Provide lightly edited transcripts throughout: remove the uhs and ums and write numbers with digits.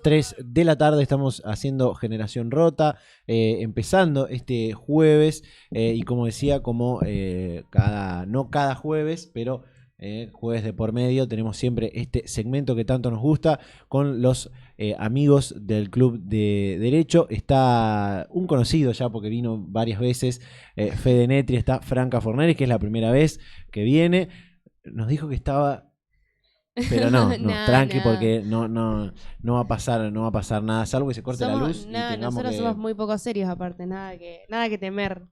3 de la tarde estamos haciendo Generación Rota, empezando este jueves y como decía, como no cada jueves, pero jueves de por medio, tenemos siempre este segmento que tanto nos gusta con los amigos del Club de Derecho. Está un conocido ya porque vino varias veces, Fede Netri, está Franca Fornelli, que es la primera vez que viene. Nos dijo que estaba... Pero no, tranqui, porque no va a pasar nada, salvo que se corte la luz y tengamos nosotros que... somos muy poco serios aparte, nada que temer.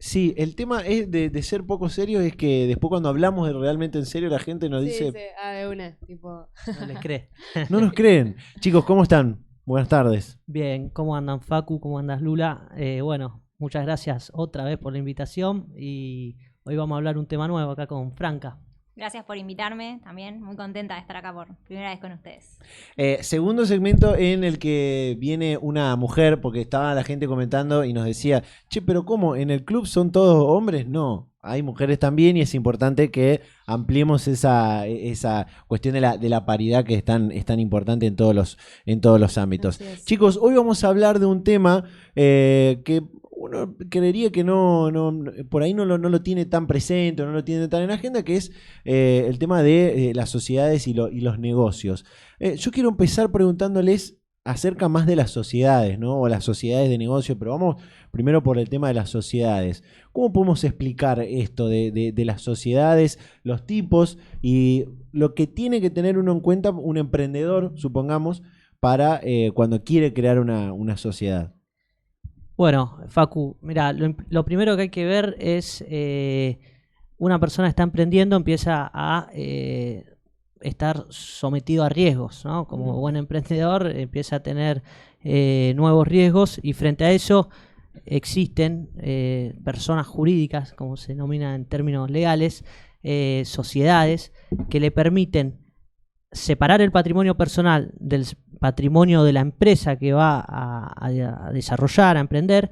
Sí, el tema es de ser poco serio, es que después cuando hablamos de realmente en serio la gente nos dice... Sí, de una, tipo... No les cree. No nos creen. Chicos, ¿cómo están? Buenas tardes. Bien, ¿cómo andan Facu? ¿Cómo andas Lula? Bueno, muchas gracias otra vez por la invitación y hoy vamos a hablar un tema nuevo acá con Franca. Gracias por invitarme también, muy contenta de estar acá por primera vez con ustedes. Segundo segmento en el que viene una mujer, porque estaba la gente comentando y nos decía, che, pero ¿cómo? ¿En el club son todos hombres? No, hay mujeres también y es importante que ampliemos esa cuestión de la paridad que es tan importante en todos los ámbitos. Chicos, hoy vamos a hablar de un tema que... uno creería que por ahí no lo tiene tan presente, no lo tiene tan en agenda, que es el tema de las sociedades y los negocios. Yo quiero empezar preguntándoles acerca más de las sociedades, ¿no? O las sociedades de negocio, pero vamos primero por el tema de las sociedades. ¿Cómo podemos explicar esto de las sociedades, los tipos y lo que tiene que tener uno en cuenta un emprendedor, supongamos, para cuando quiere crear una sociedad? Bueno, Facu, mira, lo primero que hay que ver es una persona está emprendiendo, empieza a estar sometido a riesgos, ¿no? Como buen emprendedor empieza a tener nuevos riesgos y frente a eso existen personas jurídicas, como se denomina en términos legales, sociedades que le permiten separar el patrimonio personal del patrimonio de la empresa que va a desarrollar, a emprender,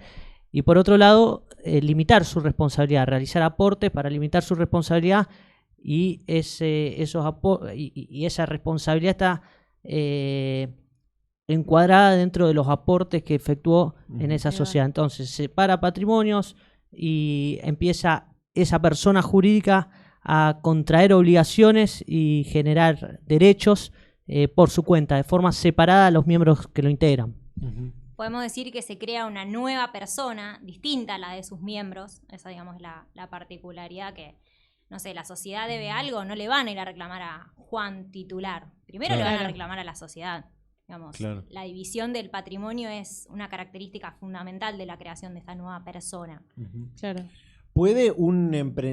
y por otro lado, limitar su responsabilidad, realizar aportes para limitar su responsabilidad y esa responsabilidad está encuadrada dentro de los aportes que efectuó en esa sociedad. Entonces, separa patrimonios y empieza esa persona jurídica a contraer obligaciones y generar derechos por su cuenta, de forma separada a los miembros que lo integran. Podemos decir que se crea una nueva persona distinta a la de sus miembros. Esa, digamos, es la particularidad que, no sé, la sociedad debe algo, no le van a ir a reclamar a Juan titular. Primero le van a reclamar a la sociedad. Digamos, la división del patrimonio es una característica fundamental de la creación de esta nueva persona. Claro. ¿Puede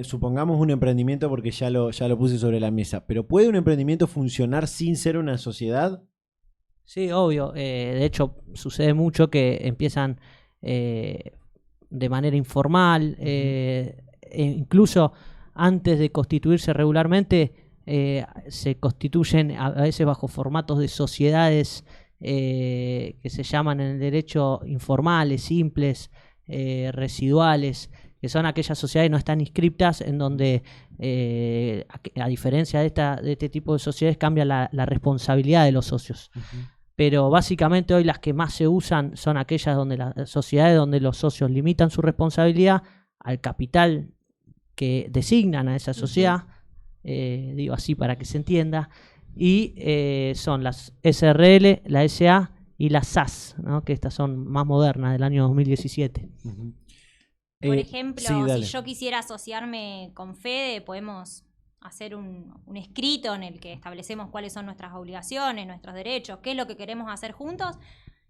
supongamos un emprendimiento, porque ya lo puse sobre la mesa, pero ¿puede un emprendimiento funcionar sin ser una sociedad? Sí, obvio. De hecho, sucede mucho que empiezan de manera informal, e incluso antes de constituirse regularmente, se constituyen a veces bajo formatos de sociedades que se llaman en el derecho informales, simples, residuales, que son aquellas sociedades que no están inscriptas, en donde, a diferencia de este tipo de sociedades, cambia la responsabilidad de los socios. Pero básicamente hoy las que más se usan son aquellas donde las sociedades donde los socios limitan su responsabilidad al capital que designan a esa sociedad, digo así para que se entienda, y son las SRL, la SA y las SAS, ¿no? Que estas son más modernas, del año 2017. Por ejemplo, sí, si yo quisiera asociarme con Fede, podemos hacer un escrito en el que establecemos cuáles son nuestras obligaciones, nuestros derechos, qué es lo que queremos hacer juntos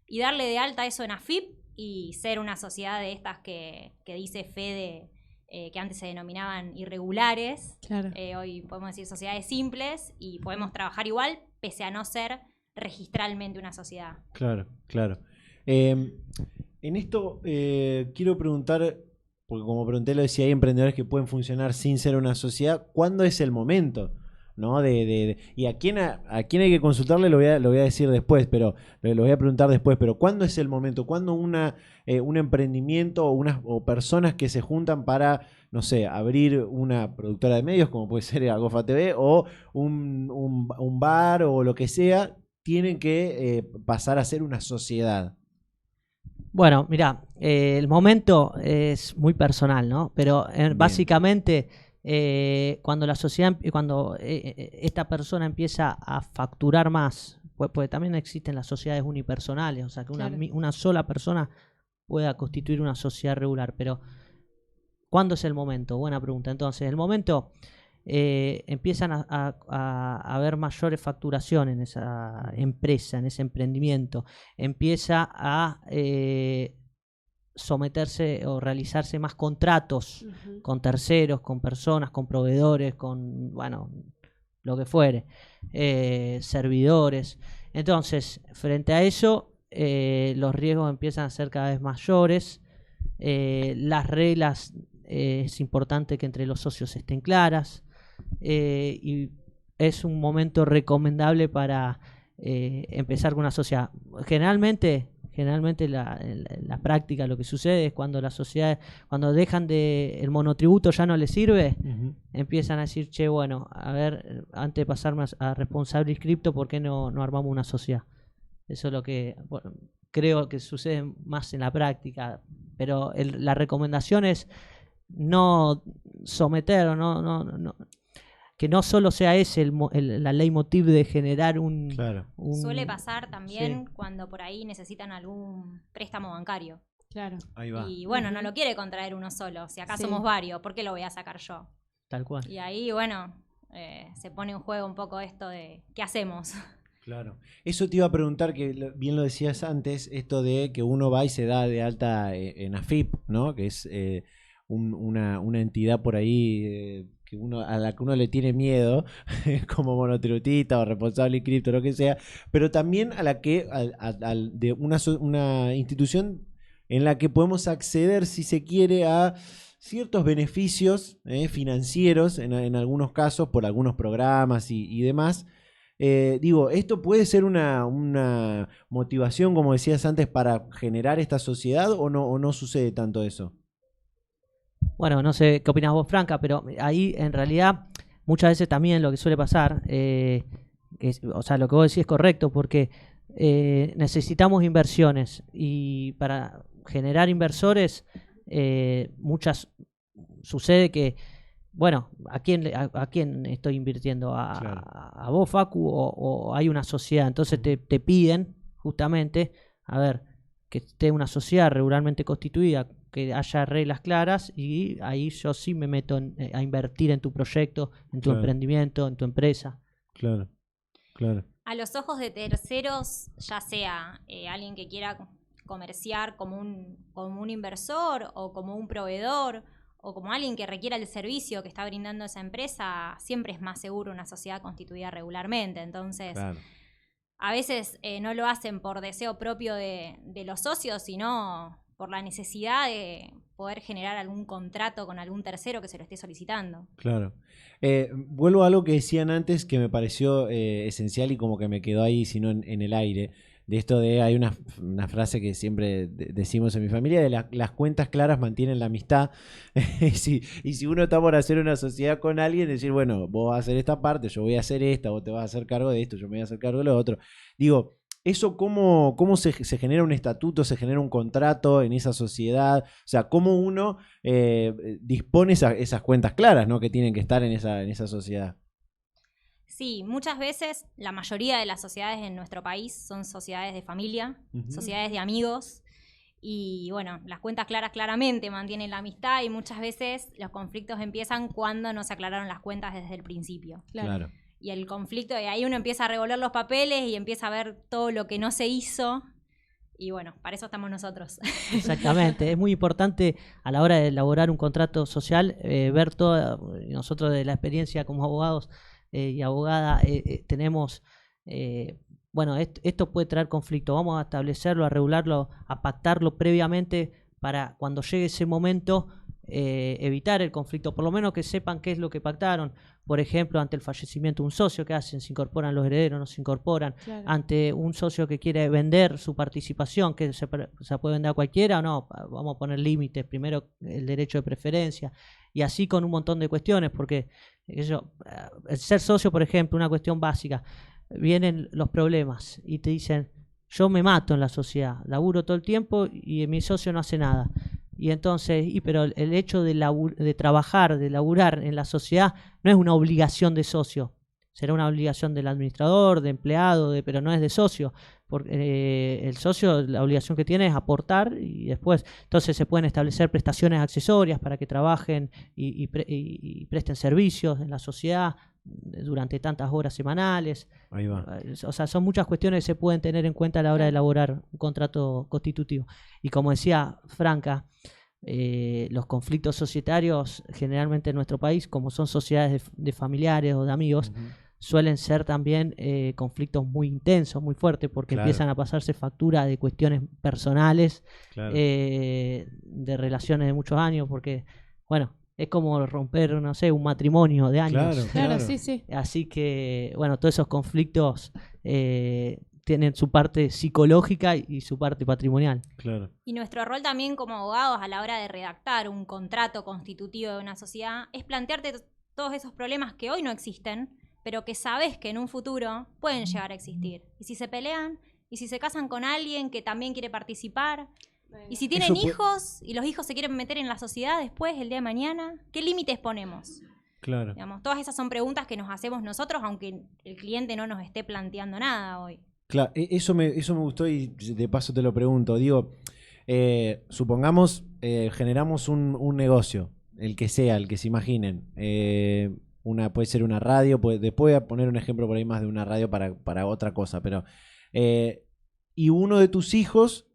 y darle de alta eso en AFIP y ser una sociedad de estas que dice Fede, que antes se denominaban irregulares. Claro. Hoy podemos decir sociedades simples y podemos trabajar igual pese a no ser registralmente una sociedad. Claro. En esto quiero preguntar, porque como pregunté, lo decía, hay emprendedores que pueden funcionar sin ser una sociedad. ¿Cuándo es el momento? ¿No? Y a quién hay que consultarle lo voy a decir después, pero lo voy a preguntar después. Pero ¿cuándo es el momento? ¿Cuándo un emprendimiento o personas que se juntan para, no sé, abrir una productora de medios, como puede ser Agofa TV, o un bar o lo que sea, tienen que pasar a ser una sociedad? Bueno, mira, el momento es muy personal, ¿no? Pero Bien. básicamente cuando la sociedad, cuando esta persona empieza a facturar más, pues también existen las sociedades unipersonales, o sea que Claro. una sola persona pueda constituir una sociedad regular, pero ¿cuándo es el momento? Buena pregunta. Entonces, el momento empiezan a haber mayores facturación en esa empresa, en ese emprendimiento, empieza a someterse o realizarse más contratos Ujú. con terceros, con personas, con proveedores, con, bueno, lo que fuere, servidores. Entonces, frente a eso, los riesgos empiezan a ser cada vez mayores. Las reglas, es importante que entre los socios estén claras, y es un momento recomendable para empezar con una sociedad. Generalmente la práctica, lo que sucede es cuando las sociedades, cuando dejan el monotributo ya no les sirve, empiezan a decir, che, bueno, a ver, antes de pasar más a responsable inscripto, ¿por qué no armamos una sociedad? Eso es lo que, bueno, creo que sucede más en la práctica, pero la recomendación es no someter o no, que no solo sea ese la leitmotiv de generar Claro. Suele pasar también Sí. cuando por ahí necesitan algún préstamo bancario. Claro. Ahí va. Y bueno, no Ujú. lo quiere contraer uno solo. Si acá Sí. somos varios, ¿por qué lo voy a sacar yo? Tal cual. Y ahí, bueno, se pone en juego un poco esto de ¿qué hacemos? Claro. Eso te iba a preguntar, que bien lo decías antes, esto de que uno va y se da de alta en AFIP, ¿no? Que es una entidad por ahí a la que uno le tiene miedo, como monotributista o responsable inscripto, lo que sea, pero también a la que de una institución en la que podemos acceder, si se quiere, a ciertos beneficios financieros en algunos casos por algunos programas y demás. Digo, ¿esto puede ser una motivación, como decías antes, para generar esta sociedad o no sucede tanto eso? Bueno, no sé qué opinas vos, Franca, pero ahí en realidad muchas veces también lo que suele pasar, o sea, lo que vos decís es correcto, porque necesitamos inversiones y para generar inversores, sucede que, bueno, ¿a quién estoy invirtiendo? Claro. ¿A vos, Facu, o hay una sociedad? Entonces te piden justamente, a ver, que esté una sociedad regularmente constituida, que haya reglas claras, y ahí yo sí me meto a invertir en tu proyecto, en tu Claro. emprendimiento, en tu empresa. Claro, claro. A los ojos de terceros, ya sea alguien que quiera comerciar como un inversor o como un proveedor o como alguien que requiera el servicio que está brindando esa empresa, siempre es más seguro una sociedad constituida regularmente. Entonces, Claro. a veces no lo hacen por deseo propio de los socios, sino por la necesidad de poder generar algún contrato con algún tercero que se lo esté solicitando. Claro. Vuelvo a algo que decían antes que me pareció esencial y como que me quedó ahí, sino en el aire. De esto de, hay una frase que siempre decimos en mi familia, de las cuentas claras mantienen la amistad. y si uno está por hacer una sociedad con alguien, decir, bueno, vos vas a hacer esta parte, yo voy a hacer esta, vos te vas a hacer cargo de esto, yo me voy a hacer cargo de lo otro. Digo, ¿eso cómo se genera un estatuto, se genera un contrato en esa sociedad? O sea, ¿cómo uno dispone esas cuentas claras, ¿no? Que tienen que estar en esa sociedad? Sí, muchas veces la mayoría de las sociedades en nuestro país son sociedades de familia, Ujú. sociedades de amigos. Y bueno, las cuentas claras claramente mantienen la amistad y muchas veces los conflictos empiezan cuando no se aclararon las cuentas desde el principio. Claro. Y el conflicto, y ahí uno empieza a revolver los papeles y empieza a ver todo lo que no se hizo. Y bueno, para eso estamos nosotros. Exactamente, es muy importante a la hora de elaborar un contrato social ver todo. Nosotros de la experiencia como abogados y abogada tenemos, bueno, esto puede traer conflicto, vamos a establecerlo, a regularlo, a pactarlo previamente para cuando llegue ese momento evitar el conflicto, por lo menos que sepan qué es lo que pactaron. Por ejemplo, ante el fallecimiento de un socio, ¿qué hacen? ¿Se incorporan los herederos? ¿No se incorporan? Claro. Ante un socio que quiere vender su participación, que se puede vender a cualquiera o no, vamos a poner límites, primero el derecho de preferencia, y así con un montón de cuestiones, porque el ser socio, por ejemplo, una cuestión básica, vienen los problemas y te dicen, yo me mato en la sociedad, laburo todo el tiempo y mi socio no hace nada. Y entonces, pero el hecho de trabajar, de laburar en la sociedad no es una obligación de socio. Será una obligación del administrador, de empleado, pero no es de socio. Porque el socio, la obligación que tiene es aportar y después, entonces se pueden establecer prestaciones accesorias para que trabajen y presten servicios en la sociedad durante tantas horas semanales. Ahí va. O sea, son muchas cuestiones que se pueden tener en cuenta a la hora de elaborar un contrato constitutivo. Y como decía Franca, los conflictos societarios generalmente en nuestro país, como son sociedades de familiares o de amigos, suelen ser también conflictos muy intensos, muy fuertes, porque empiezan a pasarse factura de cuestiones personales, de relaciones de muchos años, porque, bueno, es como romper, no sé, un matrimonio de años. Claro, sí. Así que, bueno, todos esos conflictos tienen su parte psicológica y su parte patrimonial. Claro. Y nuestro rol también como abogados a la hora de redactar un contrato constitutivo de una sociedad es plantearte todos esos problemas que hoy no existen, pero que sabes que en un futuro pueden llegar a existir. Y si se pelean, y si se casan con alguien que también quiere participar, y si tienen hijos, y los hijos se quieren meter en la sociedad después, el día de mañana, ¿qué límites ponemos? Claro. Digamos, todas esas son preguntas que nos hacemos nosotros, aunque el cliente no nos esté planteando nada hoy. Claro, eso me gustó y de paso te lo pregunto. Digo, supongamos generamos un negocio, el que sea, el que se imaginen. Puede ser una radio, después voy a poner un ejemplo por ahí más de una radio para otra cosa, pero y uno de tus hijos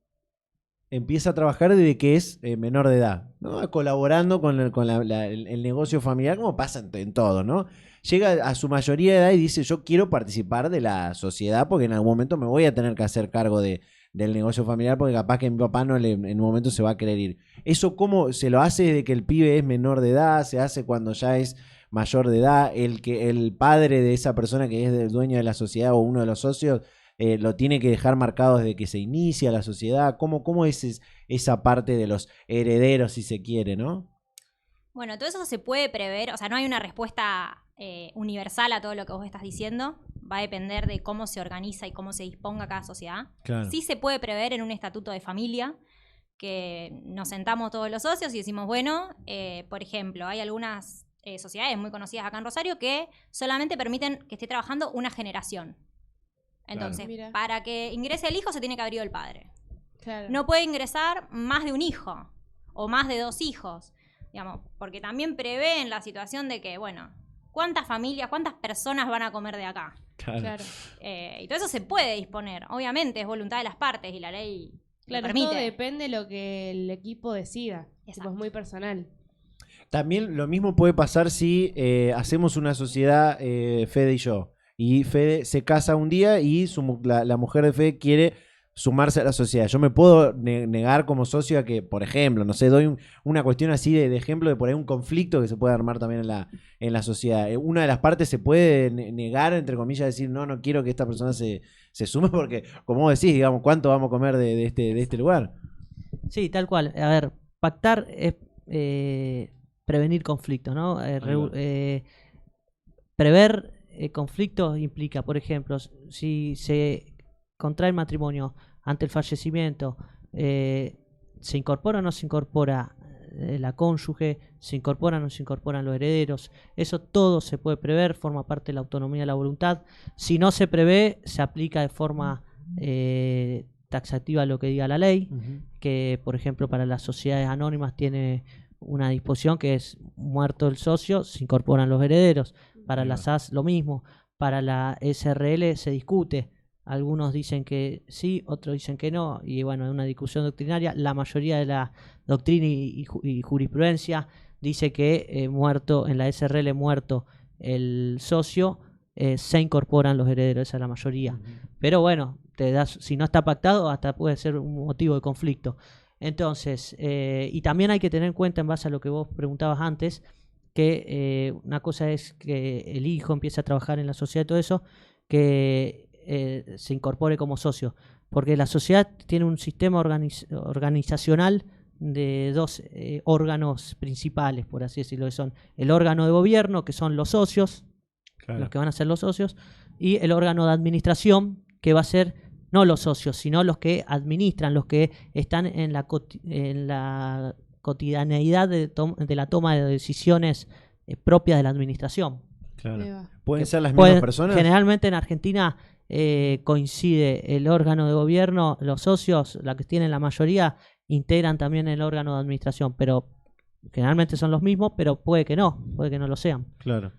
empieza a trabajar desde que es menor de edad, ¿no? Colaborando con el negocio familiar, como pasa en todo, ¿no? Llega a su mayoría de edad y dice, yo quiero participar de la sociedad porque en algún momento me voy a tener que hacer cargo del negocio familiar porque capaz que mi papá en un momento se va a querer ir. ¿Eso cómo se lo hace desde que el pibe es menor de edad? ¿Se hace cuando ya es mayor de edad? El padre de esa persona que es el dueño de la sociedad o uno de los socios lo tiene que dejar marcado desde que se inicia la sociedad. ¿Cómo es esa parte de los herederos, si se quiere, no? Bueno, todo eso se puede prever, o sea, no hay una respuesta universal a todo lo que vos estás diciendo. Va a depender de cómo se organiza y cómo se disponga cada sociedad. Claro. Sí se puede prever en un estatuto de familia, que nos sentamos todos los socios y decimos, bueno, por ejemplo, hay algunas sociedades muy conocidas acá en Rosario que solamente permiten que esté trabajando una generación. Entonces, Claro. para que ingrese el hijo se tiene que haber ido el padre. Claro. No puede ingresar más de un hijo o más de 2 hijos, digamos, porque también prevén la situación de que, bueno, ¿cuántas familias, cuántas personas van a comer de acá? Claro. Y todo eso se puede disponer. Obviamente es voluntad de las partes y la ley lo Claro, permite. todo depende de lo que el equipo decida. Exacto. Es muy personal. También lo mismo puede pasar si hacemos una sociedad, Fede y yo. Y Fede se casa un día y la mujer de Fede quiere sumarse a la sociedad. Yo me puedo negar como socio a que, por ejemplo, no sé, doy una cuestión así de ejemplo de por ahí un conflicto que se puede armar también en la sociedad. Una de las partes se puede negar, entre comillas, decir, no quiero que esta persona se sume porque, como vos decís, digamos, ¿cuánto vamos a comer de este lugar? Sí, tal cual. A ver, pactar es prevenir conflictos, ¿no? Prever conflictos implica, por ejemplo, si se contrae el matrimonio ante el fallecimiento, ¿se incorpora o no se incorpora la cónyuge? ¿Se incorporan o no se incorporan los herederos? Eso todo se puede prever, forma parte de la autonomía de la voluntad. Si no se prevé, se aplica de forma taxativa lo que diga la ley, que por ejemplo para las sociedades anónimas tiene una disposición que es muerto el socio, se incorporan los herederos. Para la SAS lo mismo. Para la SRL se discute. Algunos dicen que sí, otros dicen que no. Y bueno, es una discusión doctrinaria. La mayoría de la doctrina y jurisprudencia dice que muerto en la SRL, muerto el socio, se incorporan los herederos. Esa es la mayoría. Pero bueno, si no está pactado, hasta puede ser un motivo de conflicto. Entonces, y también hay que tener en cuenta, en base a lo que vos preguntabas antes, que una cosa es que el hijo empiece a trabajar en la sociedad y todo eso, que se incorpore como socio, porque la sociedad tiene un sistema organizacional de 2 órganos principales, por así decirlo, que son el órgano de gobierno, que son los socios, los que van a ser los socios, y el órgano de administración, que va a ser no los socios, sino los que administran, los que están en la cotidianeidad de la toma de decisiones propias de la administración. Claro. Ahí va. ¿Pueden ser las mismas Pueden- personas? Generalmente en Argentina coincide el órgano de gobierno, los socios, la que tienen la mayoría, integran también el órgano de administración, pero generalmente son los mismos, pero puede que no lo sean. Claro.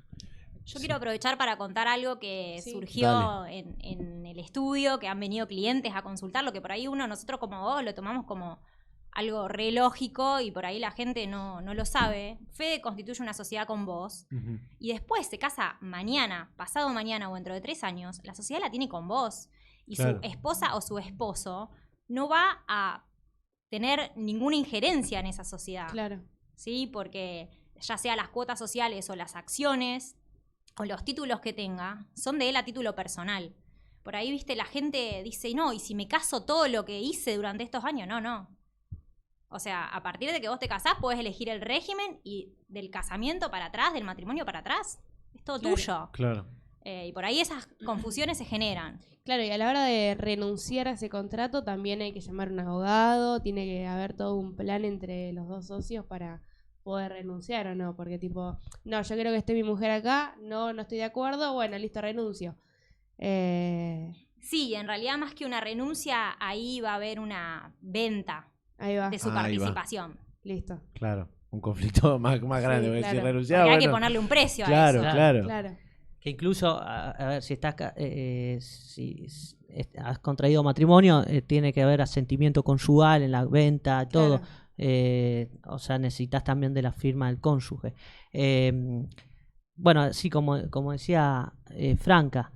Yo quiero aprovechar para contar algo que Sí. surgió en el estudio, que han venido clientes a consultarlo, que por ahí nosotros como vos lo tomamos como algo re lógico y por ahí la gente no lo sabe. Fede constituye una sociedad con vos Ujú. y después se casa mañana, pasado mañana o dentro de 3 años, la sociedad la tiene con vos. Y Claro. su esposa o su esposo no va a tener ninguna injerencia en esa sociedad. Claro. ¿Sí? Porque ya sea las cuotas sociales o las acciones o los títulos que tenga, son de él a título personal. Por ahí, viste, la gente dice, no, y si me caso todo lo que hice durante estos años, no. O sea, a partir de que vos te casás, podés elegir el régimen y del casamiento para atrás, del matrimonio para atrás, es todo Claro. tuyo. Claro. Y por ahí esas confusiones se generan. Claro, y a la hora de renunciar a ese contrato también hay que llamar a un abogado, tiene que haber todo un plan entre los dos socios para poder renunciar o no, porque tipo, no, yo quiero que esté mi mujer acá, no estoy de acuerdo, bueno, listo, renuncio. Sí, en realidad más que una renuncia, ahí va a haber una venta Ahí va, de su Ahí va. participación. listo. Claro. Un conflicto más grande. Sí, porque claro. Si renunciaba, Porque hay que bueno, ponerle un precio a Claro, eso. claro. Claro. Que incluso, a ver, si estás has contraído matrimonio, tiene que haber asentimiento conjugal en la venta, todo. Claro. O sea, necesitas también de la firma del cónyuge. Bueno, sí, como decía Franca,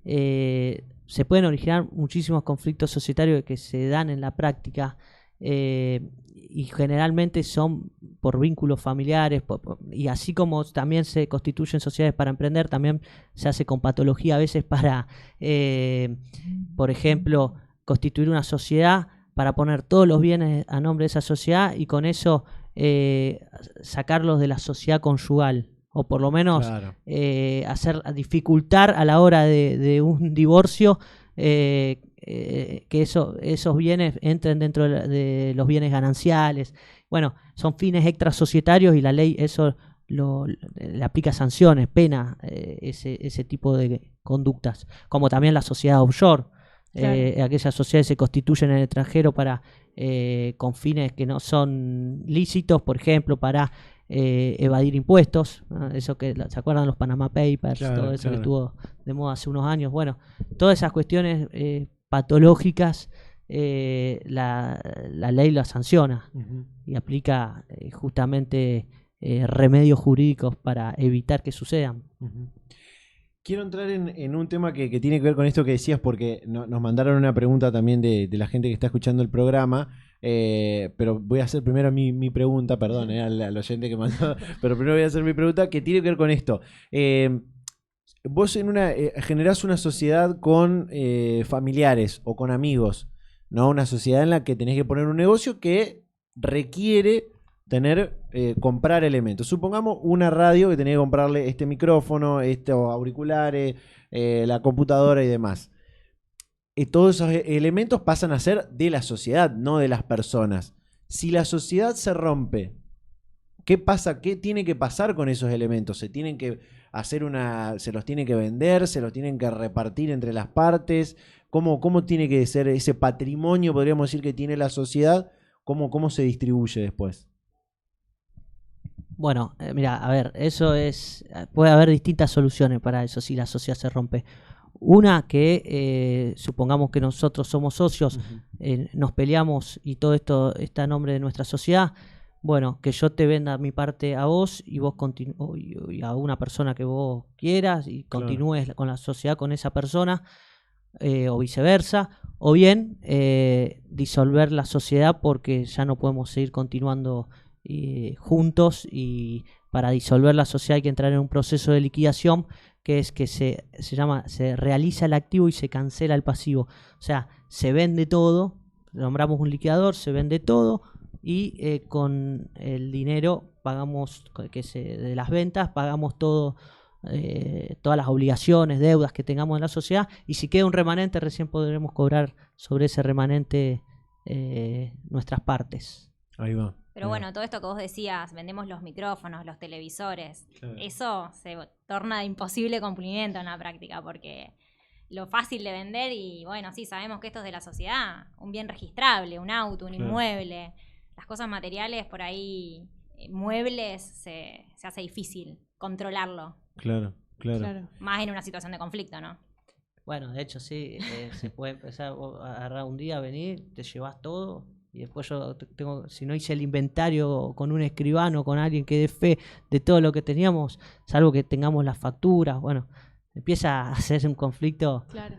se pueden originar muchísimos conflictos societarios que se dan en la práctica y generalmente son por vínculos familiares y así como también se constituyen sociedades para emprender, también se hace con patología a veces para, por ejemplo, constituir una sociedad para poner todos los bienes a nombre de esa sociedad y con eso sacarlos de la sociedad conyugal o por lo menos Claro. dificultar a la hora de un divorcio que esos bienes entren dentro de los bienes gananciales. Bueno, son fines extrasocietarios y la ley eso le aplica sanciones, pena ese tipo de conductas, como también la sociedad offshore. Claro. Aquellas sociedades se constituyen en el extranjero con fines que no son lícitos, por ejemplo, para evadir impuestos, ¿no? Eso que ¿se acuerdan los Panama Papers? Claro, Todo eso claro. que estuvo de moda hace unos años. Bueno, todas esas cuestiones patológicas la ley las sanciona Ujú. y aplica justamente remedios jurídicos para evitar que sucedan. Ujú. Quiero entrar en un tema que tiene que ver con esto que decías, porque nos mandaron una pregunta también de la gente que está escuchando el programa, pero voy a hacer primero mi pregunta, perdón, al oyente que mandó, pero primero voy a hacer mi pregunta que tiene que ver con esto. Vos generás una sociedad con familiares o con amigos, ¿no? Una sociedad en la que tenés que poner un negocio que requiere comprar elementos. Supongamos una radio que tenés que comprarle este micrófono, estos auriculares, la computadora y demás. Todos esos elementos pasan a ser de la sociedad, no de las personas. Si la sociedad se rompe, ¿qué pasa? ¿Qué tiene que pasar con esos elementos? ¿Se tienen que se los tienen que vender? ¿Se los tienen que repartir entre las partes? ¿Cómo tiene que ser ese patrimonio, podríamos decir, que tiene la sociedad? ¿Cómo se distribuye después? Bueno, mira, a ver, puede haber distintas soluciones para eso si la sociedad se rompe. Una que supongamos que nosotros somos socios, nos peleamos y todo esto está a nombre de nuestra sociedad. Bueno, que yo te venda mi parte a vos y vos y a una persona que vos quieras y continúes con la sociedad con esa persona o viceversa. O bien disolver la sociedad porque ya no podemos seguir continuando juntos y para disolver la sociedad hay que entrar en un proceso de liquidación que es que se realiza el activo y se cancela el pasivo. O sea, se vende todo, nombramos un liquidador, se vende todo y con el dinero pagamos de las ventas, pagamos todo todas las obligaciones, deudas que tengamos en la sociedad, y si queda un remanente recién podremos cobrar sobre ese remanente nuestras partes. Ahí va. Pero bueno, todo esto que vos decías, vendemos los micrófonos, los televisores, Claro. eso se torna de imposible cumplimiento en la práctica, porque lo fácil de vender, y bueno, sí, sabemos que esto es de la sociedad, un bien registrable, un auto, un Claro. inmueble, las cosas materiales por ahí, muebles, se hace difícil controlarlo, Claro, claro. Claro. más en una situación de conflicto, ¿no? Bueno, de hecho sí, se puede empezar a agarrar un día, venir, te llevas todo y después yo tengo, si no hice el inventario con un escribano, con alguien que dé fe de todo lo que teníamos, salvo que tengamos las facturas, bueno, empieza a hacerse un conflicto, Claro.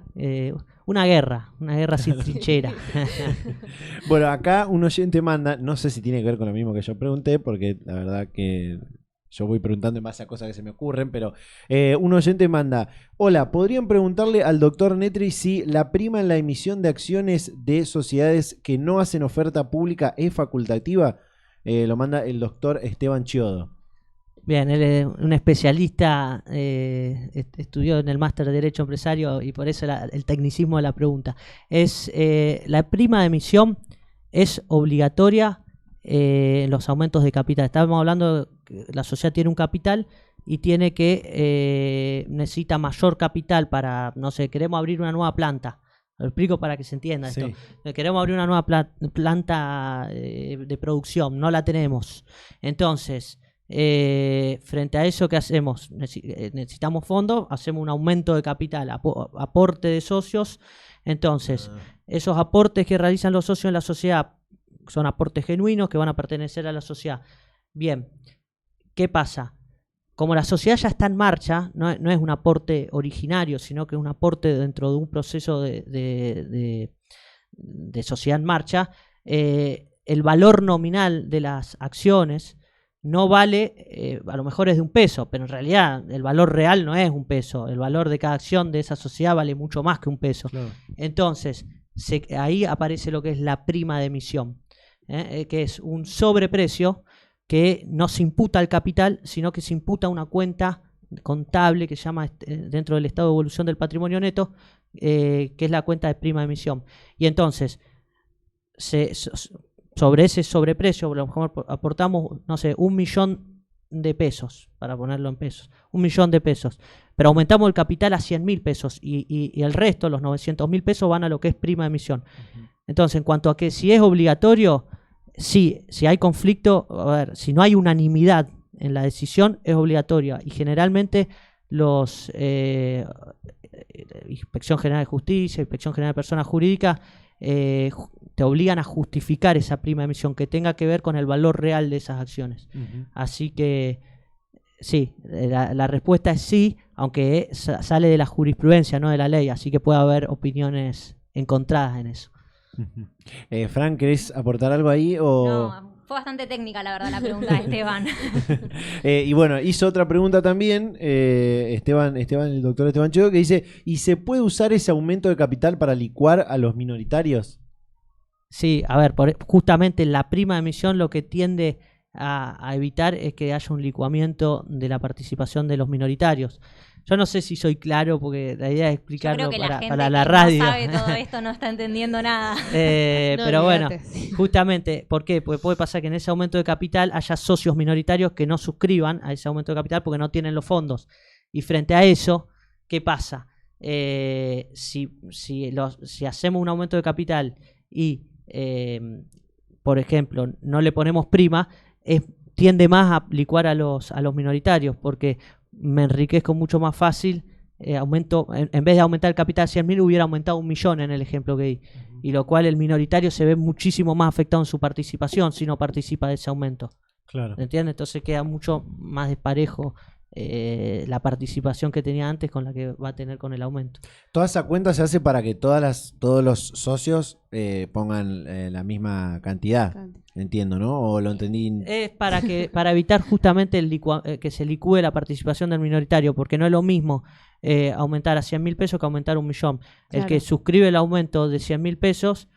una guerra sin trinchera. Bueno, acá un oyente manda, no sé si tiene que ver con lo mismo que yo pregunté, porque la verdad que yo voy preguntando en base a cosas que se me ocurren, pero un oyente manda, hola, ¿podrían preguntarle al doctor Netri si la prima en la emisión de acciones de sociedades que no hacen oferta pública es facultativa? Lo manda el doctor Esteban Chiodo. Bien, él es un especialista, estudió en el máster de Derecho Empresario y por eso el tecnicismo de la pregunta. La prima de emisión es obligatoria en los aumentos de capital. Estábamos hablando de que la sociedad tiene un capital y tiene que necesita mayor capital para, no sé, queremos abrir una nueva planta. Lo explico para que se entienda esto. Sí. Queremos abrir una nueva planta de producción, no la tenemos. Entonces, frente a eso, ¿qué hacemos? Necesitamos fondos, hacemos un aumento de capital, aporte de socios. Entonces, esos aportes que realizan los socios en la sociedad son aportes genuinos que van a pertenecer a la sociedad. Bien, ¿qué pasa? Como la sociedad ya está en marcha, no es un aporte originario, sino que es un aporte dentro de un proceso de sociedad en marcha, el valor nominal de las acciones no vale, a lo mejor es de $1, pero en realidad el valor real no es $1. El valor de cada acción de esa sociedad vale mucho más que $1. Claro. Entonces, ahí aparece lo que es la prima de emisión, que es un sobreprecio que no se imputa al capital, sino que se imputa a una cuenta contable que se llama dentro del estado de evolución del patrimonio neto, que es la cuenta de prima de emisión. Y entonces, sobre ese sobreprecio, a lo mejor aportamos, no sé, $1.000.000, para ponerlo en pesos, $1.000.000, pero aumentamos el capital a $100.000 y el resto, los $900.000, van a lo que es prima de emisión. Entonces, en cuanto a que si es obligatorio, sí, si hay conflicto, a ver, si no hay unanimidad en la decisión, es obligatoria. Y generalmente los Inspección General de Justicia, Inspección General de Personas Jurídicas, te obligan a justificar esa prima de emisión que tenga que ver con el valor real de esas acciones. Así que sí, la respuesta es sí, aunque sale de la jurisprudencia, no de la ley, así que puede haber opiniones encontradas en eso. Fran, ¿querés aportar algo ahí? O... No, fue bastante técnica la verdad la pregunta de Esteban. Y bueno, hizo otra pregunta también, el doctor Esteban Chiodo, que dice, ¿y se puede usar ese aumento de capital para licuar a los minoritarios? Sí, a ver, justamente la prima de emisión lo que tiende a evitar es que haya un licuamiento de la participación de los minoritarios. Yo no sé si soy claro, porque la idea es explicarlo para la radio. No sabe todo esto, no está entendiendo nada. Pero bueno, justamente, ¿por qué? Porque puede pasar que en ese aumento de capital haya socios minoritarios que no suscriban a ese aumento de capital porque no tienen los fondos. Y frente a eso, ¿qué pasa? Si hacemos un aumento de capital y, por ejemplo, no le ponemos prima, tiende más a licuar a los minoritarios, porque me enriquezco mucho más fácil, en vez de aumentar el capital a 100.000 hubiera aumentado 1.000.000 en el ejemplo que di, y lo cual el minoritario se ve muchísimo más afectado en su participación si no participa de ese aumento. Claro. ¿Entiendes? Entonces queda mucho más desparejo la participación que tenía antes con la que va a tener con el aumento. Toda esa cuenta se hace para que todos los socios pongan la misma cantidad. Entiendo, ¿no? ¿O lo entendí? Es para evitar justamente que se licúe la participación del minoritario, porque no es lo mismo aumentar a 100.000 pesos que aumentar 1.000.000. Claro. El que suscribe el aumento de 100.000 pesos,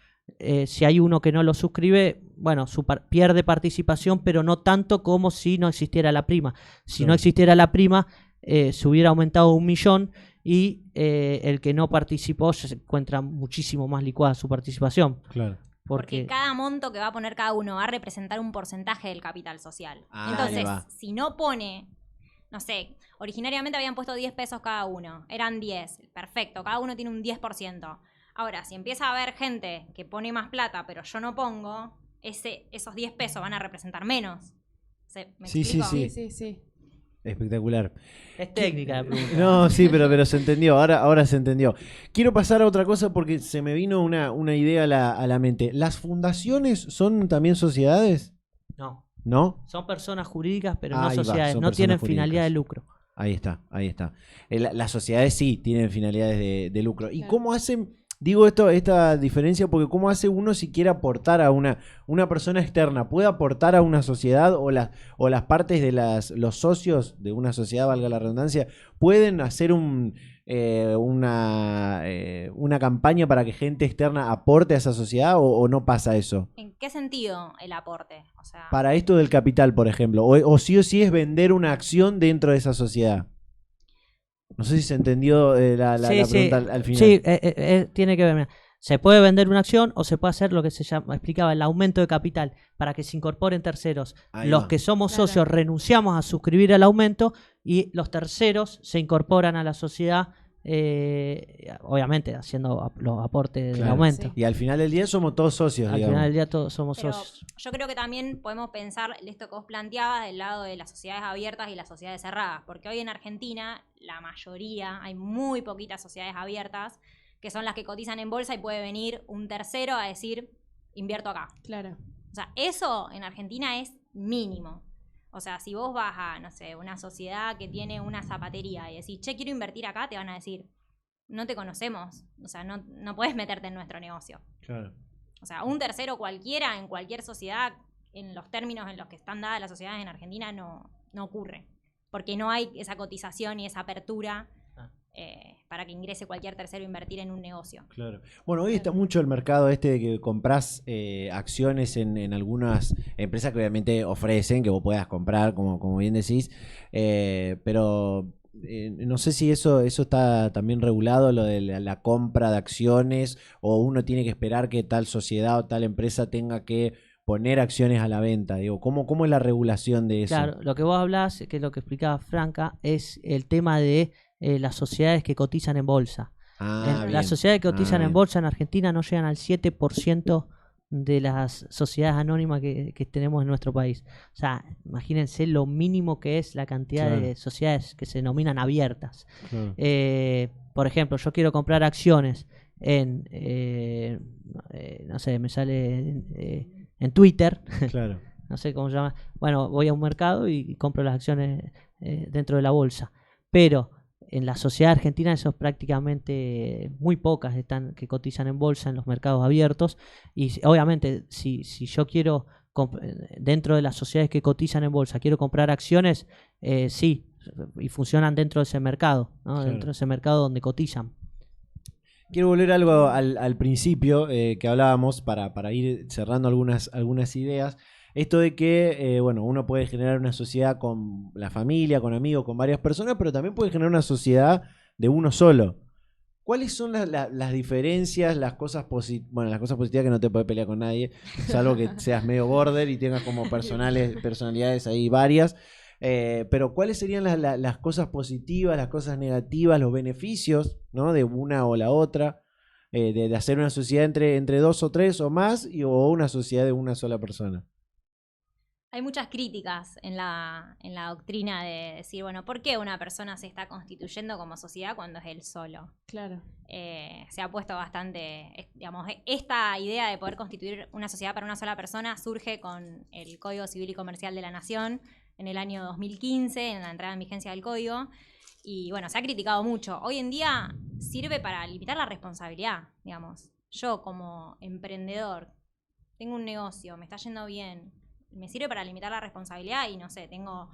si hay uno que no lo suscribe, bueno, pierde participación, pero no tanto como si no existiera la prima. Si no existiera la prima, se hubiera aumentado 1 millón y el que no participó se encuentra muchísimo más licuada su participación. Claro. Porque cada monto que va a poner cada uno va a representar un porcentaje del capital social. Entonces, si no pone, no sé, originariamente habían puesto 10 pesos cada uno, eran 10, perfecto, cada uno tiene un 10%. Ahora, si empieza a haber gente que pone más plata, pero yo no pongo, esos 10 pesos van a representar menos. ¿Me explico? Sí. Espectacular. Es técnica la pregunta. No, sí, pero se entendió, ahora se entendió. Quiero pasar a otra cosa porque se me vino una idea a la mente. ¿Las fundaciones son también sociedades? No. ¿No? Son personas jurídicas, pero Ahí no va, sociedades. son No tienen personas finalidad de jurídicas. lucro. Ahí está. Las sociedades sí tienen finalidades de lucro. ¿Y Claro. cómo hacen, digo esta diferencia, porque cómo hace uno si quiere aportar a una persona externa? ¿Puede aportar a una sociedad o las partes de los socios de una sociedad, valga la redundancia, pueden hacer una campaña para que gente externa aporte a esa sociedad o no pasa eso? ¿En qué sentido el aporte? O sea, Para esto del capital, por ejemplo, o sí es vender una acción dentro de esa sociedad. No sé si se entendió la pregunta al final. Sí, tiene que ver. Mira, se puede vender una acción o se puede hacer lo que se explicaba el aumento de capital para que se incorporen terceros. Ahí Los va. que somos Claro. socios renunciamos a suscribir el aumento y los terceros se incorporan a la sociedad, obviamente haciendo los aportes del Claro. aumento. Sí. Y al final del día somos todos socios, Al digamos. final del día todos somos pero socios. yo creo que también podemos pensar esto que vos planteabas del lado de las sociedades abiertas y las sociedades cerradas, porque hoy en Argentina la mayoría, hay muy poquitas sociedades abiertas, que son las que cotizan en bolsa y puede venir un tercero a decir, invierto acá. Claro. O sea, eso en Argentina es mínimo. O sea, si vos vas a, no sé, una sociedad que tiene una zapatería y decís, che, quiero invertir acá, te van a decir, no te conocemos. O sea, no puedes meterte en nuestro negocio. Claro. O sea, un tercero cualquiera en cualquier sociedad, en los términos en los que están dadas las sociedades en Argentina, no ocurre. Porque no hay esa cotización y esa apertura para que ingrese cualquier tercero a invertir en un negocio. Claro. Bueno, hoy está mucho el mercado de que compras acciones en algunas empresas que obviamente ofrecen que vos puedas comprar, como bien decís, pero no sé si eso está también regulado, lo de la compra de acciones, o uno tiene que esperar que tal sociedad o tal empresa tenga que poner acciones a la venta. Digo, ¿cómo es la regulación de eso? Claro, lo que vos hablás, que es lo que explicaba Franca, es el tema de las sociedades que cotizan en bolsa. Bien. Las sociedades que cotizan en Bien. bolsa en Argentina no llegan al 7% de las sociedades anónimas que tenemos en nuestro país. O sea, imagínense lo mínimo que es la cantidad Claro. de sociedades que se denominan abiertas. Claro. Por ejemplo, yo quiero comprar acciones en, no sé, me sale en Twitter, Claro. no sé cómo se llama. Bueno, voy a un mercado y compro las acciones dentro de la bolsa. Pero en la sociedad argentina eso es prácticamente muy pocas que cotizan en bolsa en los mercados abiertos. Y obviamente si yo quiero, dentro de las sociedades que cotizan en bolsa, quiero comprar acciones, sí, y funcionan dentro de ese mercado, ¿no? Claro. Dentro de ese mercado donde cotizan. Quiero volver algo al principio que hablábamos para ir cerrando algunas ideas. Esto de que, uno puede generar una sociedad con la familia, con amigos, con varias personas, pero también puede generar una sociedad de uno solo. ¿Cuáles son las diferencias, las cosas positivas? Las cosas positivas que no te puedes pelear con nadie, salvo que seas medio border y tengas como personalidades ahí varias. Pero ¿cuáles serían las cosas positivas, las cosas negativas, los beneficios, ¿no?, de una o la otra? De hacer una sociedad entre dos o tres o más, o una sociedad de una sola persona. Hay muchas críticas en la doctrina de decir, bueno, ¿por qué una persona se está constituyendo como sociedad cuando es él solo? Claro. Se ha puesto bastante, digamos, esta idea de poder constituir una sociedad para una sola persona surge con el Código Civil y Comercial de la Nación en el año 2015, en la entrada en vigencia del código, y bueno, se ha criticado mucho. Hoy en día sirve para limitar la responsabilidad, digamos. Yo como emprendedor tengo un negocio, me está yendo bien, me sirve para limitar la responsabilidad y no sé, tengo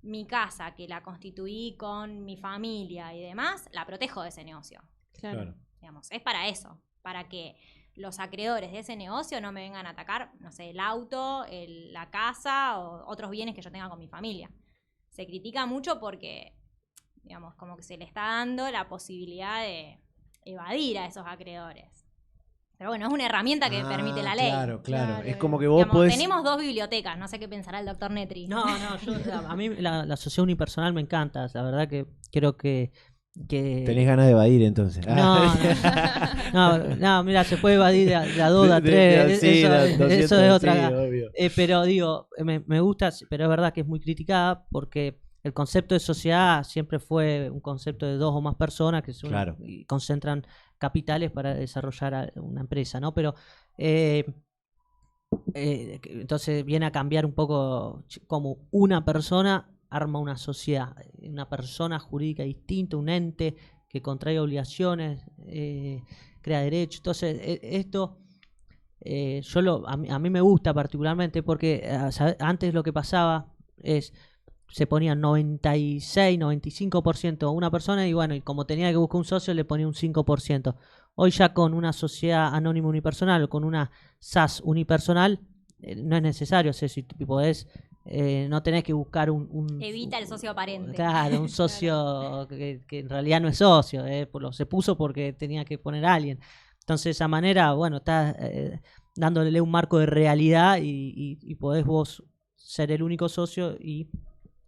mi casa que la constituí con mi familia y demás, la protejo de ese negocio. Claro. Digamos, es para eso, para que los acreedores de ese negocio no me vengan a atacar, no sé, el auto, la casa o otros bienes que yo tenga con mi familia. Se critica mucho porque digamos, como que se le está dando la posibilidad de evadir a esos acreedores. Pero bueno, es una herramienta que permite la ley. Claro. Claro. Es como que vos Digamos, podés... tenemos 2 bibliotecas, no sé qué pensará el doctor Netri. No, a mí la sociedad unipersonal me encanta. La verdad que creo que Tenés ganas de evadir entonces. No, mira, se puede evadir de a 2, a 3, Sí, eso es otra. sí, obvio. Pero digo, me gusta, pero es verdad que es muy criticada porque el concepto de sociedad siempre fue un concepto de 2 o más personas que Claro. y concentran capitales para desarrollar una empresa, ¿no? Pero entonces viene a cambiar un poco como una persona arma una sociedad, una persona jurídica distinta, un ente que contrae obligaciones, crea derechos. Entonces, esto a mí me gusta particularmente porque antes lo que pasaba es se ponían 96, 95% a una persona y bueno, y como tenía que buscar un socio le ponía un 5%. Hoy ya con una sociedad anónima unipersonal o con una SAS unipersonal no es necesario, o sea, si podés no tenés que buscar Evita el socio aparente. Claro, un socio que en realidad no es socio, se puso porque tenía que poner a alguien. Entonces de esa manera, bueno, estás dándole un marco de realidad y podés vos ser el único socio y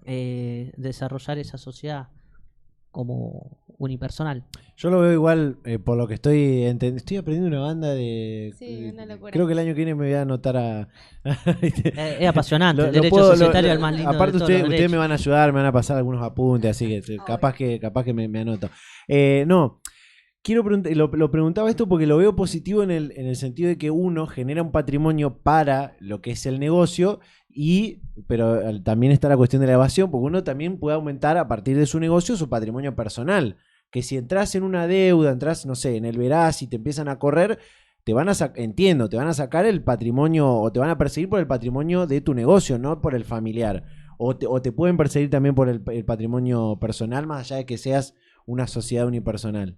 desarrollar esa sociedad como unipersonal. Yo lo veo igual, por lo que estoy aprendiendo una banda de... Sí, una locura. Creo que el año que viene me voy a anotar a... Es apasionante, el Lo derecho puedo- societario es el más lindo de Aparte todos los ustedes derechos. me van a ayudar, me van a pasar algunos apuntes, así que capaz que me anoto. No, quiero lo preguntaba esto porque lo veo positivo en el sentido de que uno genera un patrimonio para lo que es el negocio, pero también está la cuestión de la evasión, porque uno también puede aumentar a partir de su negocio su patrimonio personal. Que si entras en una deuda, entras, no sé, en el Veraz y te empiezan a correr, te van a sacar el patrimonio o te van a perseguir por el patrimonio de tu negocio, no por el familiar. O te pueden perseguir también por el patrimonio personal, más allá de que seas una sociedad unipersonal.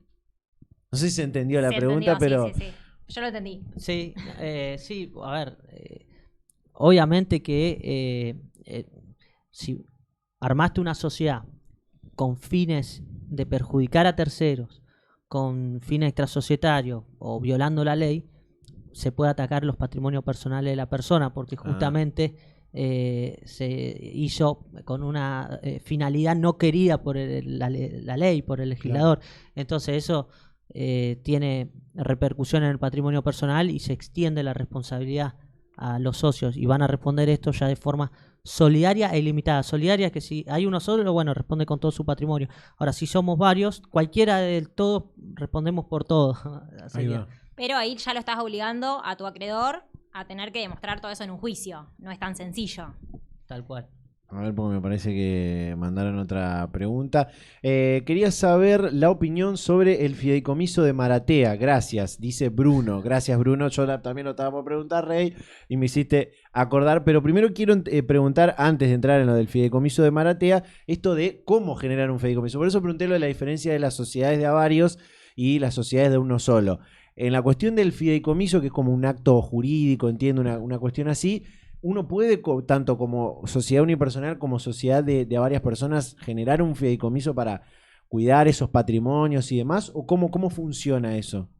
No sé si se entendió la pregunta, entendió, pero... sí. Yo lo entendí. Sí, sí, a ver, obviamente que si armaste una sociedad con fines de perjudicar a terceros, con fines extrasocietarios o violando la ley, se puede atacar los patrimonios personales de la persona, porque justamente se hizo con una finalidad no querida por la ley, por el legislador. Claro. Entonces eso tiene repercusión en el patrimonio personal y se extiende la responsabilidad a los socios y van a responder esto ya de forma solidaria e ilimitada. Solidaria es que si hay uno solo, bueno, responde con todo su patrimonio. Ahora, si somos varios, cualquiera del todo respondemos por todo. Pero ahí ya lo estás obligando a tu acreedor a tener que demostrar todo eso en un juicio. No es tan sencillo. Tal cual. A ver, porque me parece que mandaron otra pregunta. Quería saber la opinión sobre el fideicomiso de Maratea. Gracias, dice Bruno. Gracias, Bruno. Yo también lo estaba por preguntar, Rey, y me hiciste acordar. Pero primero quiero preguntar, antes de entrar en lo del fideicomiso de Maratea, esto de cómo generar un fideicomiso. Por eso pregunté lo de la diferencia de las sociedades de a varios y las sociedades de uno solo. En la cuestión del fideicomiso, que es como un acto jurídico, entiendo, una cuestión así... ¿Uno puede, tanto como sociedad unipersonal como sociedad de varias personas, generar un fideicomiso para cuidar esos patrimonios y demás? ¿O cómo funciona eso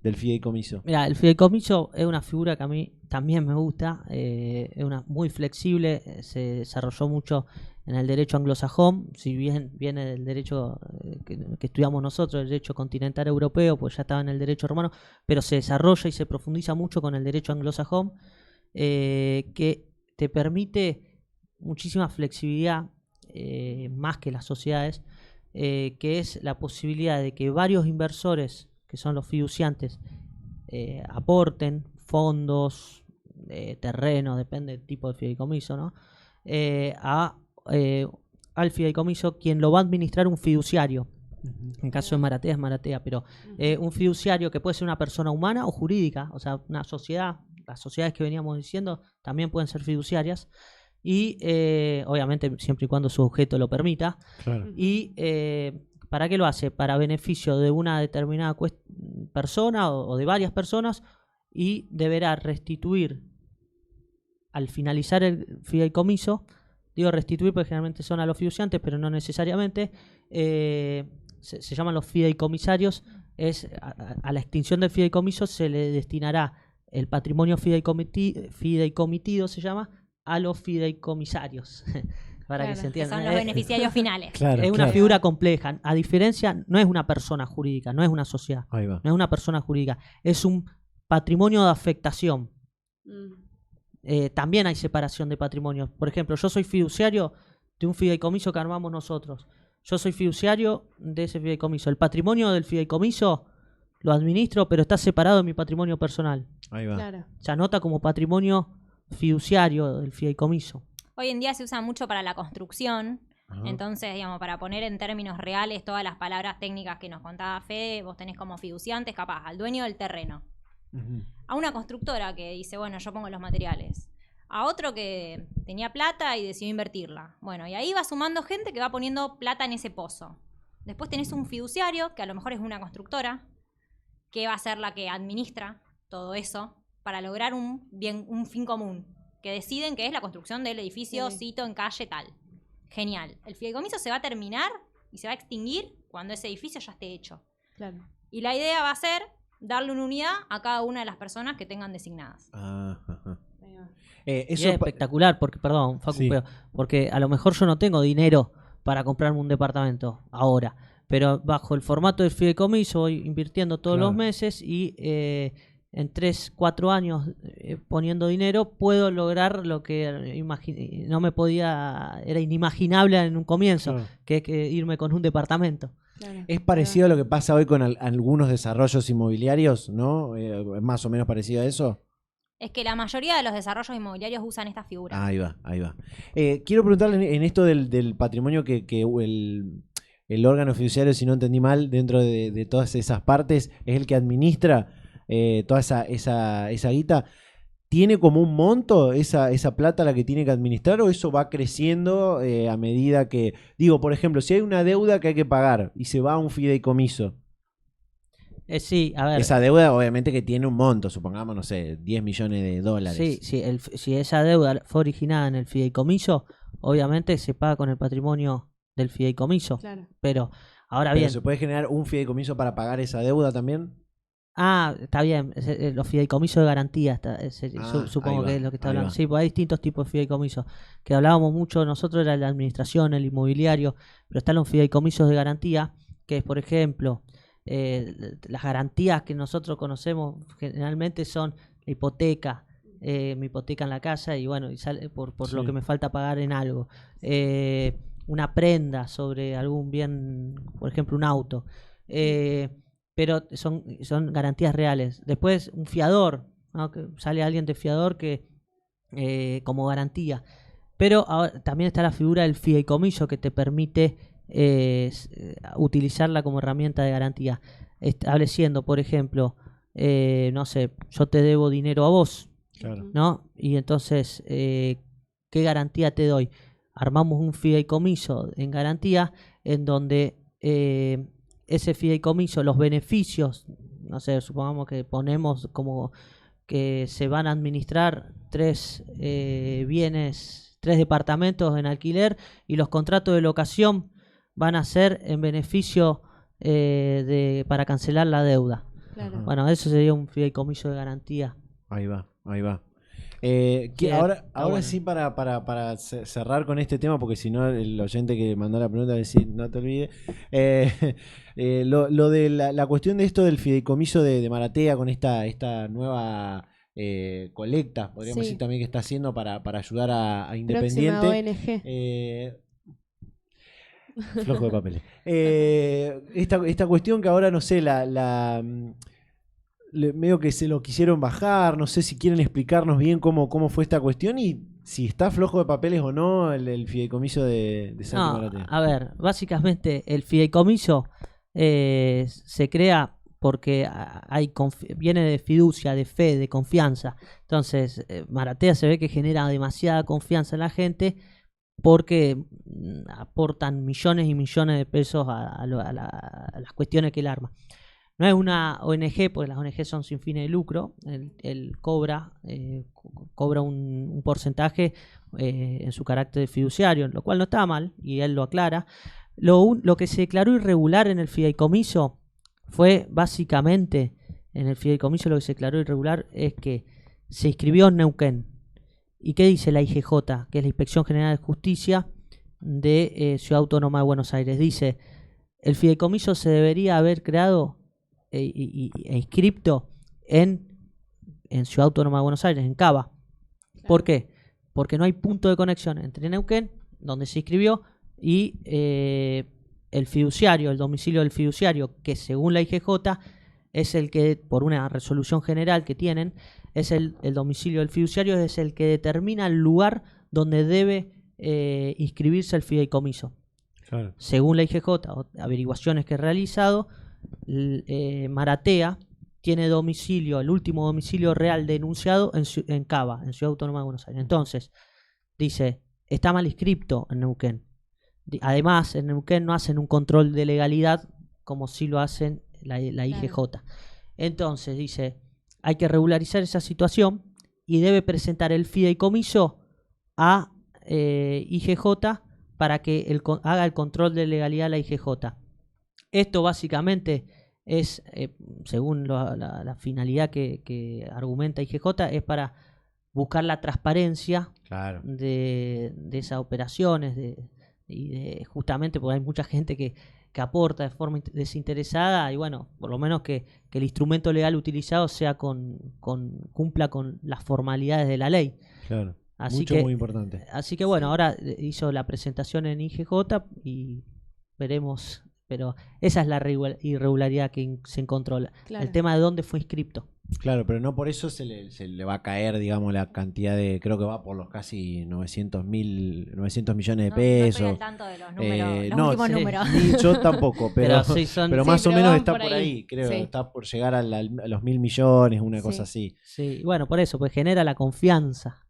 del fideicomiso? Mira, el fideicomiso es una figura que a mí también me gusta, es muy flexible, se desarrolló mucho en el derecho anglosajón, si bien viene del derecho que estudiamos nosotros, el derecho continental europeo, pues ya estaba en el derecho romano, pero se desarrolla y se profundiza mucho con el derecho anglosajón. Que te permite muchísima flexibilidad, más que las sociedades, que es la posibilidad de que varios inversores, que son los fiduciantes, aporten fondos, terreno, depende del tipo de fideicomiso, ¿no? Al fideicomiso, quien lo va a administrar un fiduciario. En caso de Maratea es Maratea, pero un fiduciario que puede ser una persona humana o jurídica, o sea, una sociedad. Las sociedades que veníamos diciendo también pueden ser fiduciarias y obviamente siempre y cuando su objeto lo permita. Claro. Y ¿para qué lo hace? Para beneficio de una determinada persona o de varias personas y deberá restituir al finalizar el fideicomiso, Digo restituir porque generalmente son a los fiduciantes, pero no necesariamente. Se llaman los fideicomisarios. A la extinción del fideicomiso se le destinará el patrimonio fideicomitido, se llama, a los fideicomisarios. Para que Claro, se Que entienda. son los beneficiarios finales. Claro, Es una claro. figura compleja. A diferencia, no es una persona jurídica, no es una sociedad, Ahí va. no es una persona jurídica. Es un patrimonio de afectación. También hay separación de patrimonios. Por ejemplo, yo soy fiduciario de un fideicomiso que armamos nosotros. Yo soy fiduciario de ese fideicomiso. El patrimonio del fideicomiso lo administro, pero está separado de mi patrimonio personal. Ahí va. Claro. Se anota como patrimonio fiduciario del fideicomiso. Hoy en día se usa mucho para la construcción. Ajá. Entonces, digamos, para poner en términos reales todas las palabras técnicas que nos contaba Fede, vos tenés como fiduciantes, capaz, al dueño del terreno. Ujú. A una constructora que dice, bueno, yo pongo los materiales. A otro que tenía plata y decidió invertirla. Bueno, y ahí va sumando gente que va poniendo plata en ese pozo. Después tenés un fiduciario, que a lo mejor es una constructora, que va a ser la que administra todo eso para lograr un fin común. Que deciden que es la construcción del edificio, Sí. cito, en calle tal. Genial. El fideicomiso se va a terminar y se va a extinguir cuando ese edificio ya esté hecho. Claro. Y la idea va a ser darle una unidad a cada una de las personas que tengan designadas. Ajá. Ahí va. Y Eso es espectacular, porque, perdón, Facu, Sí. pero porque a lo mejor yo no tengo dinero para comprarme un departamento ahora, pero bajo el formato del fideicomiso voy invirtiendo todos Claro. los meses y en 3, 4 años poniendo dinero puedo lograr lo que no me podía, era inimaginable en un comienzo, Claro. que es que irme con un departamento. Claro. Es parecido a lo que pasa hoy con algunos desarrollos inmobiliarios, ¿no? Más o menos parecido a eso. Es que la mayoría de los desarrollos inmobiliarios usan esta figura. Ahí va, ahí va. Quiero preguntarle en esto del patrimonio que el órgano fiduciario, si no entendí mal, dentro de todas esas partes, es el que administra toda esa guita. ¿Tiene como un monto esa plata la que tiene que administrar o eso va creciendo a medida que... Digo, por ejemplo, si hay una deuda que hay que pagar y se va a un fideicomiso, Sí, a ver. esa deuda obviamente que tiene un monto, supongamos, no sé, 10 millones de dólares. Sí, si esa deuda fue originada en el fideicomiso, obviamente se paga con el patrimonio del fideicomiso. Claro. Pero ahora ¿Pero bien, se puede generar un fideicomiso para pagar esa deuda también? está bien, los fideicomisos de garantía, supongo ahí que va, es lo que está ahí hablando. va. Sí, pues hay distintos tipos de fideicomisos. Que hablábamos mucho nosotros era la administración, el inmobiliario, pero están los fideicomisos de garantía, que es, por ejemplo, las garantías que nosotros conocemos generalmente son la hipoteca, mi hipoteca en la casa y bueno, y sale por Sí. lo que me falta pagar en algo. Una prenda sobre algún bien, por ejemplo, un auto. Pero son garantías reales. Después, un fiador, ¿no? Que sale alguien de fiador que como garantía. Pero ahora, también está la figura del fideicomiso que te permite utilizarla como herramienta de garantía. Estableciendo, por ejemplo, no sé, yo te debo dinero a vos, Claro. ¿no? Y entonces, ¿qué garantía te doy? Armamos un fideicomiso en garantía en donde ese fideicomiso, los beneficios, no sé, supongamos que ponemos como que se van a administrar 3 bienes, 3 departamentos en alquiler y los contratos de locación van a ser en beneficio para cancelar la deuda. Claro. Ajá. Bueno, eso sería un fideicomiso de garantía. Ahí va, ahí va. Sí, Ahora está bueno. sí, para cerrar con este tema, porque si no, el oyente que mandó la pregunta va a decir, no te olvides. Lo de la cuestión de esto del fideicomiso de Maratea con esta nueva colecta, podríamos Sí. decir también que está haciendo para ayudar a Próxima Independiente. ONG. Flojo de papeles. Esta cuestión que ahora, no sé, medio que se lo quisieron bajar, no sé si quieren explicarnos bien cómo fue esta cuestión y si está flojo de papeles o no el fideicomiso de Santi No, Maratea. a ver, básicamente el fideicomiso se crea porque viene de fiducia, de fe, de confianza. Entonces, Maratea se ve que genera demasiada confianza en la gente porque aportan millones y millones de pesos a las cuestiones que él arma. No es una ONG, porque las ONG son sin fines de lucro. Él cobra cobra un porcentaje en su carácter de fiduciario, lo cual no está mal, y él lo aclara. Lo que se declaró irregular en el fideicomiso fue básicamente, en el fideicomiso lo que se declaró irregular es que se inscribió en Neuquén. ¿Y qué dice la IGJ? Que es la Inspección General de Justicia de Ciudad Autónoma de Buenos Aires. Dice, el fideicomiso se debería haber creado e inscripto en Ciudad Autónoma de Buenos Aires, en Cava. Claro. ¿Por qué? Porque no hay punto de conexión entre Neuquén, donde se inscribió, y el fiduciario, el domicilio del fiduciario, que según la IGJ es el que, por una resolución general que tienen, es el domicilio del fiduciario, es el que determina el lugar donde debe inscribirse el fideicomiso. Claro. Según la IGJ, averiguaciones que he realizado, Maratea tiene domicilio, el último domicilio real denunciado en Cava, en Ciudad Autónoma de Buenos Aires. Entonces, dice, está mal inscripto en Neuquén. Además, en Neuquén no hacen un control de legalidad como sí lo hacen la IGJ. Claro. Entonces, dice, hay que regularizar esa situación y debe presentar el fideicomiso a IGJ para que haga el control de legalidad la IGJ. Esto básicamente es, según la finalidad que argumenta IGJ, es para buscar la transparencia Claro. de esas operaciones, justamente porque hay mucha gente que aporta de forma desinteresada, y bueno, por lo menos que el instrumento legal utilizado sea cumpla con las formalidades de la ley. Claro. Así Mucho, que, muy importante. Así que bueno, ahora hizo la presentación en IGJ y veremos, pero esa es la irregularidad que se encontró, Claro. el tema de dónde fue inscripto. Claro, pero no por eso se le va a caer, digamos, la cantidad de, creo que va por los casi 900 millones de No estoy pesos. al tanto de los números, los no, últimos sí. números. Ni yo tampoco, pero, sí, son- pero Sí, más o pero menos van está por por ahí. ahí, creo. Sí. Está por llegar a los 1.000 millones, una cosa así. Sí, bueno, por eso, pues genera la confianza,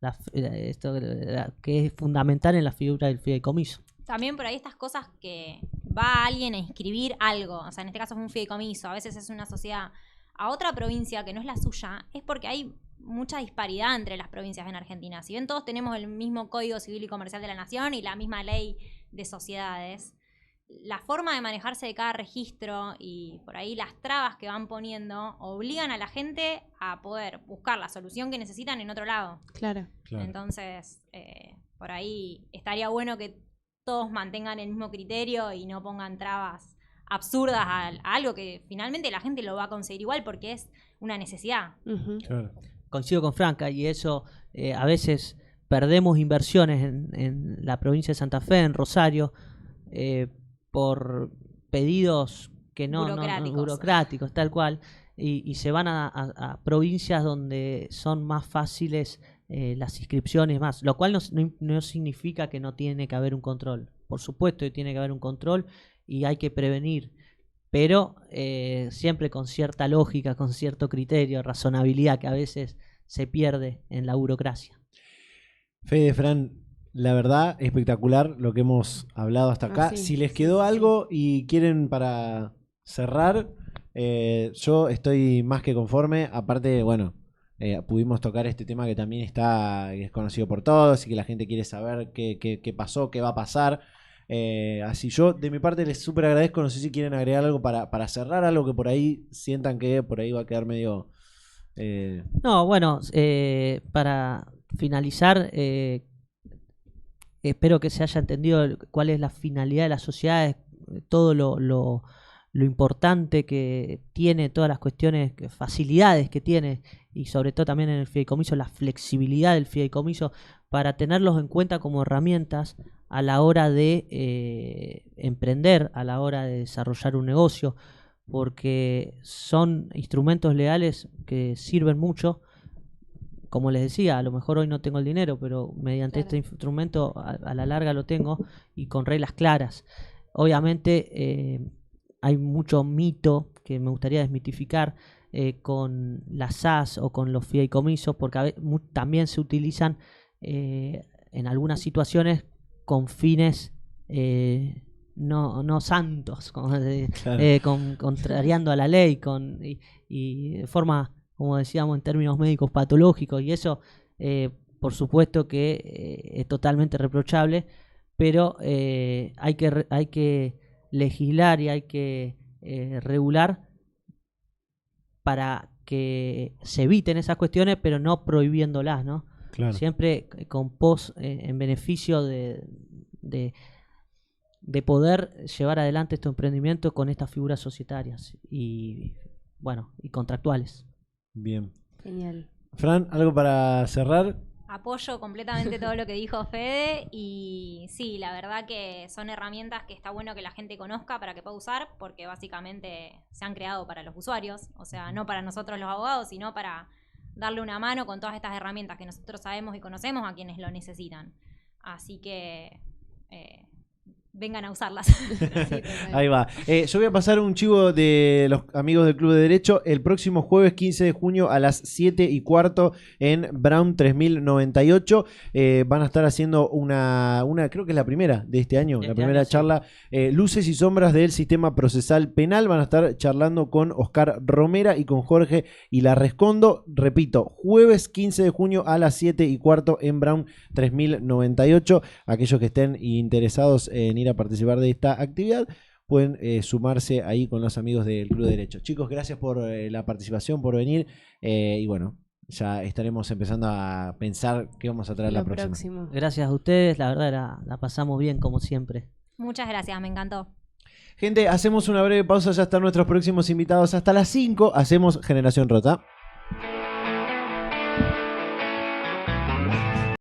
que es fundamental en la figura del fideicomiso. También por ahí estas cosas que va alguien a inscribir algo, o sea, en este caso es un fideicomiso, a veces es una sociedad a otra provincia que no es la suya, es porque hay mucha disparidad entre las provincias en Argentina. Si bien todos tenemos el mismo Código Civil y Comercial de la Nación y la misma ley de sociedades, la forma de manejarse de cada registro y por ahí las trabas que van poniendo obligan a la gente a poder buscar la solución que necesitan en otro lado. Claro. Claro. Entonces, por ahí estaría bueno que todos mantengan el mismo criterio y no pongan trabas absurdas a algo que finalmente la gente lo va a conseguir igual porque es una necesidad. Ujú. Claro. Coincido con Franca, y eso a veces perdemos inversiones en la provincia de Santa Fe, en Rosario, por pedidos que no burocráticos, tal cual, y se van a provincias donde son más fáciles las inscripciones más, lo cual no significa que no tiene que haber un control. Por supuesto que tiene que haber un control y hay que prevenir, pero siempre con cierta lógica, con cierto criterio, razonabilidad que a veces se pierde en la burocracia. Fede, Fran, la verdad, espectacular lo que hemos hablado hasta acá. sí. Si les quedó algo y quieren para cerrar, yo estoy más que conforme. Aparte, bueno, pudimos tocar este tema que también que es conocido por todos y que la gente quiere saber qué pasó, qué va a pasar. Así yo, de mi parte, les súper agradezco. No sé si quieren agregar algo para cerrar, algo que por ahí sientan que por ahí va a quedar medio... No, bueno, para finalizar, espero que se haya entendido cuál es la finalidad de las sociedades, todo lo importante que tiene, todas las cuestiones, facilidades que tiene, y sobre todo también en el fideicomiso, la flexibilidad del fideicomiso, para tenerlos en cuenta como herramientas a la hora de emprender, a la hora de desarrollar un negocio, porque son instrumentos legales que sirven mucho. Como les decía, a lo mejor hoy no tengo el dinero, pero mediante Claro. este instrumento a la larga lo tengo, y con reglas claras. Obviamente hay mucho mito que me gustaría desmitificar con las SAS o con los fideicomisos, porque también se utilizan en algunas situaciones con fines no santos, contrariando a la ley, y de forma, como decíamos, en términos médicos, patológicos, y eso por supuesto que es totalmente reprochable, pero hay que legislar y hay que regular para que se eviten esas cuestiones, pero no prohibiéndolas, ¿no? Claro. Siempre con pos en beneficio de poder llevar adelante este emprendimiento con estas figuras societarias y bueno, y contractuales. Bien. Genial. Fran, ¿algo para cerrar? Apoyo completamente todo lo que dijo Fede y sí, la verdad que son herramientas que está bueno que la gente conozca para que pueda usar porque básicamente se han creado para los usuarios, o sea, no para nosotros los abogados, sino para darle una mano con todas estas herramientas que nosotros sabemos y conocemos a quienes lo necesitan. Así que vengan a usarlas. Sí, total. Ahí va. Yo voy a pasar un chivo de los amigos del Club de Derecho. El próximo jueves 15 de junio a las 7:15 en Brown 3098 van a estar haciendo una creo que es la primera de este año, la primera charla, Luces y Sombras del Sistema Procesal Penal. Van a estar charlando con Oscar Romera y con Jorge Ilarrescondo. Repito, jueves 15 de junio a las 7:15 en Brown 3098. Aquellos que estén interesados en ir a participar de esta actividad pueden sumarse ahí con los amigos del Club de Derecho. Chicos, gracias por la participación, por venir y bueno, ya estaremos empezando a pensar qué vamos a traer la Lo próxima. próximo. Gracias a ustedes, la verdad la pasamos bien como siempre. Muchas gracias, me encantó. Gente, hacemos una breve pausa, ya están nuestros próximos invitados. Hasta las 5 hacemos Generación Rota.